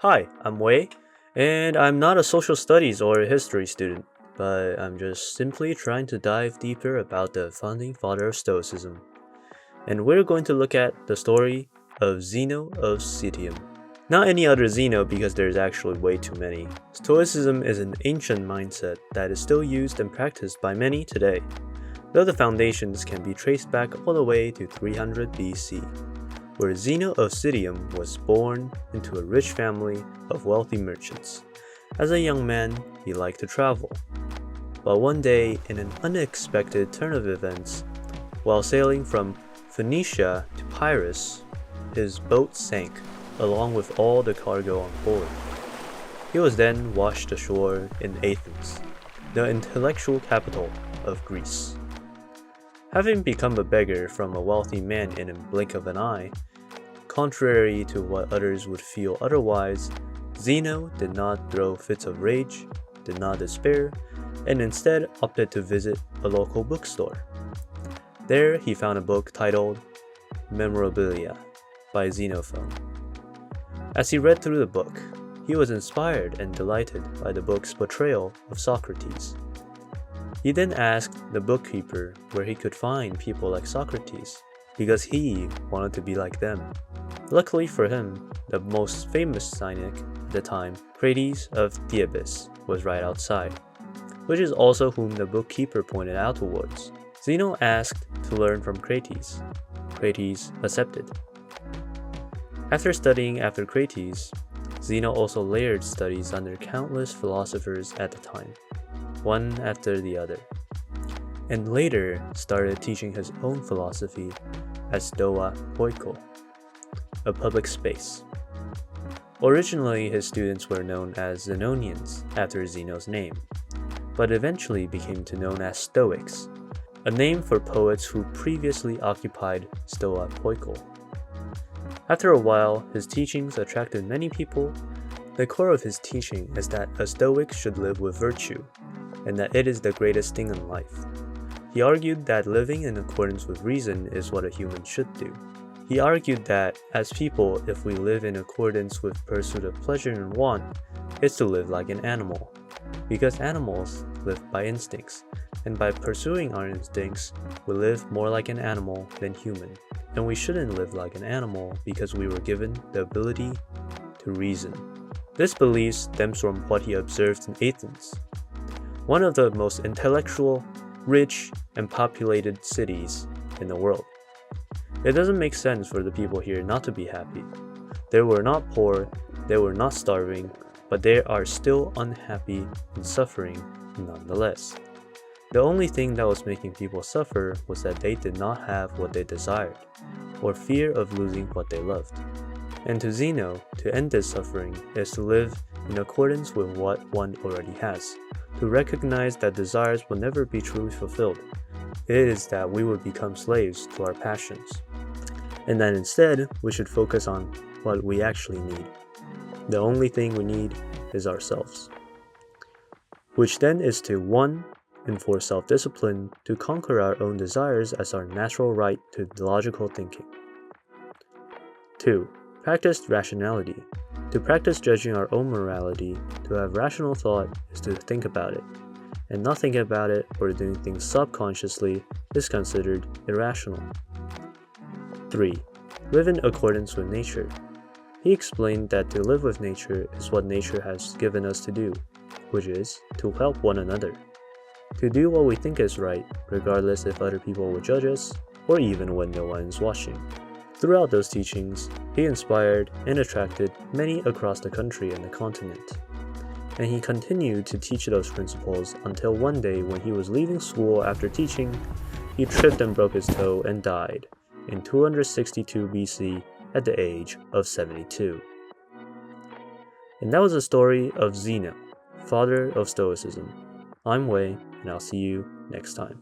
Hi, I'm Wei, and I'm not a social studies or a history student, but I'm just simply trying to dive deeper about the founding father of Stoicism. And we're going to look at the story of Zeno of Citium. Not any other Zeno because there's actually way too many. Stoicism is an ancient mindset that is still used and practiced by many today, though the foundations can be traced back all the way to 300 BC, where Zeno of Citium was born into a rich family of wealthy merchants. As a young man, he liked to travel. But one day, in an unexpected turn of events, while sailing from Phoenicia to Pyrrhus, his boat sank, along with all the cargo on board. He was then washed ashore in Athens, the intellectual capital of Greece. Having become a beggar from a wealthy man in a blink of an eye, contrary to what others would feel otherwise, Zeno did not throw fits of rage, did not despair, and instead opted to visit a local bookstore. There he found a book titled Memorabilia by Xenophon. As he read through the book, he was inspired and delighted by the book's portrayal of Socrates. He then asked the bookkeeper where he could find people like Socrates, because he wanted to be like them. Luckily for him, the most famous Cynic at the time, Crates of Thebes, was right outside, which is also whom the bookkeeper pointed out towards. Zeno asked to learn from Crates. Crates accepted. After studying after Crates, Zeno also layered studies under countless philosophers at the time, one after the other, and later started teaching his own philosophy as stoic, a public space. Originally, his students were known as Zenonians after Zeno's name, but eventually became known as Stoics, a name for poets who previously occupied stoic. After a while, his teachings attracted many people. The core of his teaching is that a Stoic should live with virtue, and that it is the greatest thing in life. He argued that living in accordance with reason is what a human should do. He argued that, as people, if we live in accordance with pursuit of pleasure and want, it's to live like an animal. Because animals live by instincts, and by pursuing our instincts, we live more like an animal than human. And we shouldn't live like an animal because we were given the ability to reason. This belief stems from what he observed in Athens, one of the most intellectual, rich, and populated cities in the world. It doesn't make sense for the people here not to be happy. They were not poor, they were not starving, but they are still unhappy and suffering nonetheless. The only thing that was making people suffer was that they did not have what they desired, or fear of losing what they loved. And to Zeno, to end this suffering is to live in accordance with what one already has, to recognize that desires will never be truly fulfilled. It is that we would become slaves to our passions, and that instead we should focus on what we actually need. The only thing we need is ourselves, which then is to 1. Enforce self-discipline to conquer our own desires as our natural right to logical thinking. 2. Practice rationality. To practice judging our own morality, to have rational thought is to think about it, and not thinking about it or doing things subconsciously is considered irrational. 3. Live in accordance with nature. He explained that to live with nature is what nature has given us to do, which is to help one another. To do what we think is right, regardless if other people will judge us, or even when no one is watching. Throughout those teachings, he inspired and attracted many across the country and the continent. And he continued to teach those principles until one day when he was leaving school after teaching, he tripped and broke his toe and died in 262 BC at the age of 72. And that was the story of Zeno, father of Stoicism. I'm Wei, and I'll see you next time.